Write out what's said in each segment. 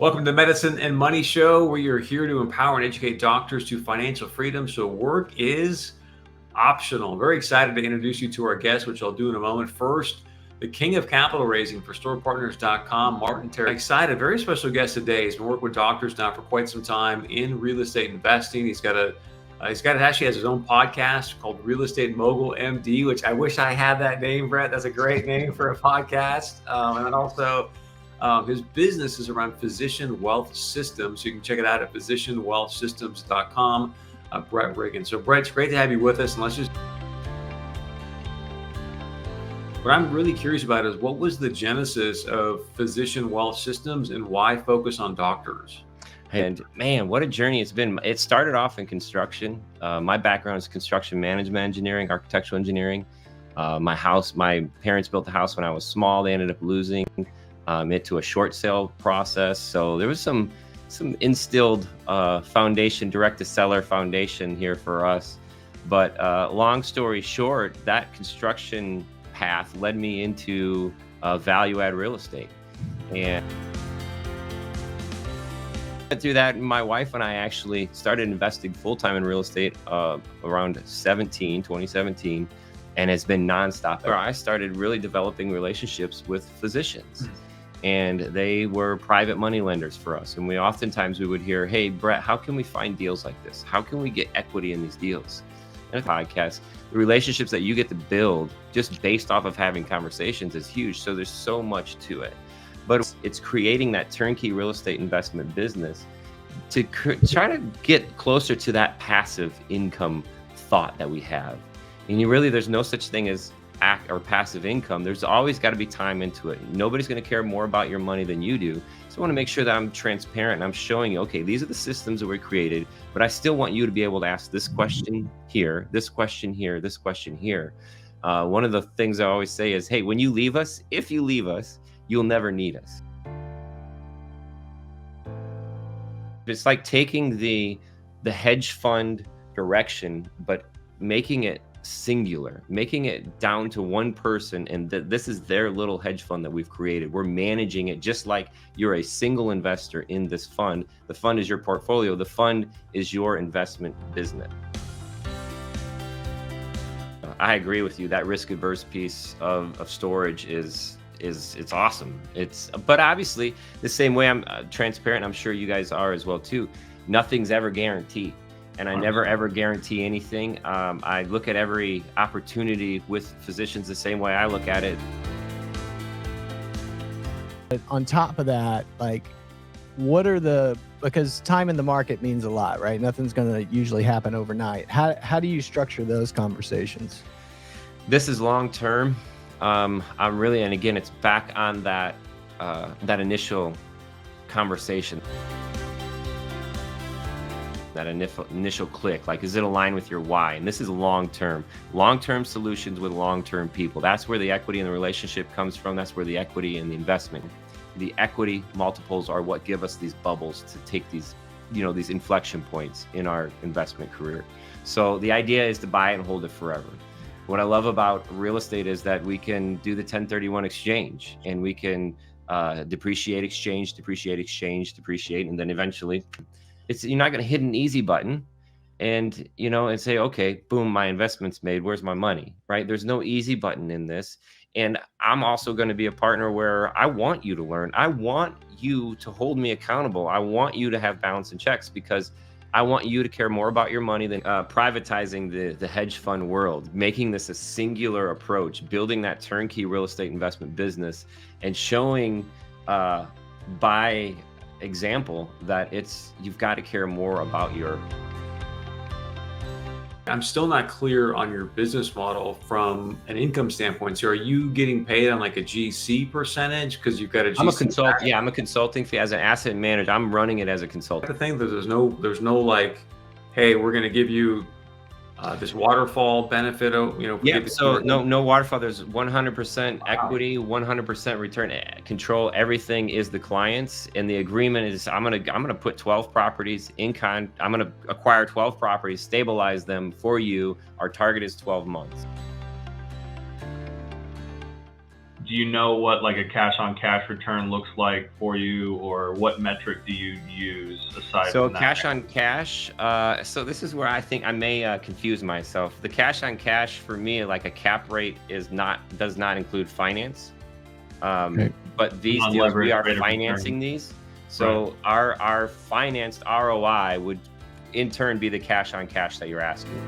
Welcome to the Medicine and Money Show, where you're here to empower and educate doctors to financial freedom so work is optional. Very excited to introduce you to our guest, which I'll do in a moment. First, the king of capital raising for storepartners.com, Martin Terry. Excited, very special guest today. He's been working with doctors now for quite some time in real estate investing. He's actually has his own podcast called Real Estate Mogul MD, which I wish I had that name, Brett. That's a great name for a podcast. And then also his business is around physician wealth systems. So you can check it out at physicianwealthsystems.com. Brett Riggin. So Brett, it's great to have you with us. And what I'm really curious about is what was the genesis of Physician Wealth Systems and why focus on doctors? And man, what a journey it's been. It started off in construction. My background is construction management engineering, architectural engineering. My parents built the house when I was small. They ended up losing it to a short sale process. So there was some instilled foundation, direct to seller foundation here for us. But long story short, that construction path led me into value add real estate. And through that, my wife and I actually started investing full-time in real estate around 2017, and it's been nonstop. I started really developing relationships with physicians, and they were private money lenders for us. And oftentimes we would hear, hey, Brett, how can we find deals like this? How can we get equity in these deals? In a podcast, the relationships that you get to build just based off of having conversations is huge. So there's so much to it. But it's creating that turnkey real estate investment business to try to get closer to that passive income thought that we have. And there's no such thing as passive income. There's always got to be time into it. Nobody's going to care more about your money than you do. So I want to make sure that I'm transparent and I'm showing you, okay, these are the systems that we created, but I still want you to be able to ask this question here, this question here, this question here. One of the things I always say is, hey, when you leave us, if you leave us, you'll never need us. It's like taking the hedge fund direction, but making it singular, making it down to one person, and this is their little hedge fund that we've created. We're managing it just like you're a single investor in this fund. The fund is your portfolio. The fund is your investment business. I agree with you. That risk averse piece of storage is it's awesome. But obviously the same way I'm transparent, I'm sure you guys are as well too. Nothing's ever guaranteed. And I never, ever guarantee anything. I look at every opportunity with physicians the same way I look at it. But on top of that, because time in the market means a lot, right? Nothing's going to usually happen overnight. How do you structure those conversations? This is long-term. I'm really, and again, it's back on that initial conversation. That initial click, is it aligned with your why? And this is long-term solutions with long-term people. That's where the equity in the relationship comes from. That's where the equity in the investment. The equity multiples are what give us these bubbles to take these, these inflection points in our investment career. So the idea is to buy it and hold it forever. What I love about real estate is that we can do the 1031 exchange, and we can depreciate, exchange, and then eventually you're not going to hit an easy button and say, okay, boom, my investment's made. Where's my money, right? There's no easy button in this. And I'm also going to be a partner where I want you to learn. I want you to hold me accountable. I want you to have balance and checks, because I want you to care more about your money than privatizing the hedge fund world, making this a singular approach, building that turnkey real estate investment business, and showing by example that you've got to care more about your. I'm still not clear on your business model from an income standpoint. So are you getting paid on a GC percentage because you've got a GC? I'm a consultant. Yeah, I'm a consulting fee as an asset manager. I'm running it as a consultant. The thing that there's no hey, we're going to give you this waterfall benefit. So no waterfall. There's 100% equity, 100% return control. Everything is the client's, and the agreement is I'm gonna put 12 properties I'm gonna acquire 12 properties, stabilize them for you. Our target is 12 months. do you know what like a cash on cash return looks like for you, or what metric do you use aside So from that? cash on cash. So this is where I think I may confuse myself. The cash on cash for me, like a cap rate, does not include finance. Okay. But these deals, we are rate of financing return. these. So our financed ROI would in turn be the cash on cash that you're asking.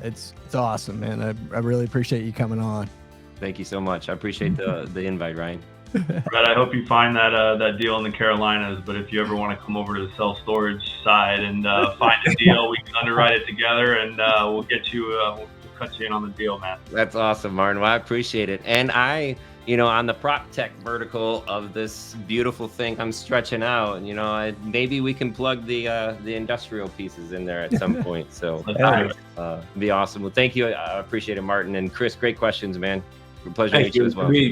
It's awesome, man. I really appreciate you coming on. Thank you so much. I appreciate the invite, Ryan. Brett, I hope you find that deal in the Carolinas. But if you ever want to come over to the self-storage side and find a deal, we can underwrite it together, and we'll get you. We'll cut you in on the deal, man. That's awesome, Martin. Well, I appreciate it. And on the prop tech vertical of this beautiful thing, I'm stretching out. Maybe we can plug the industrial pieces in there at some point. So be awesome. Well, thank you. I appreciate it, Martin and Chris. Great questions, man. Pleasure to meet you as well.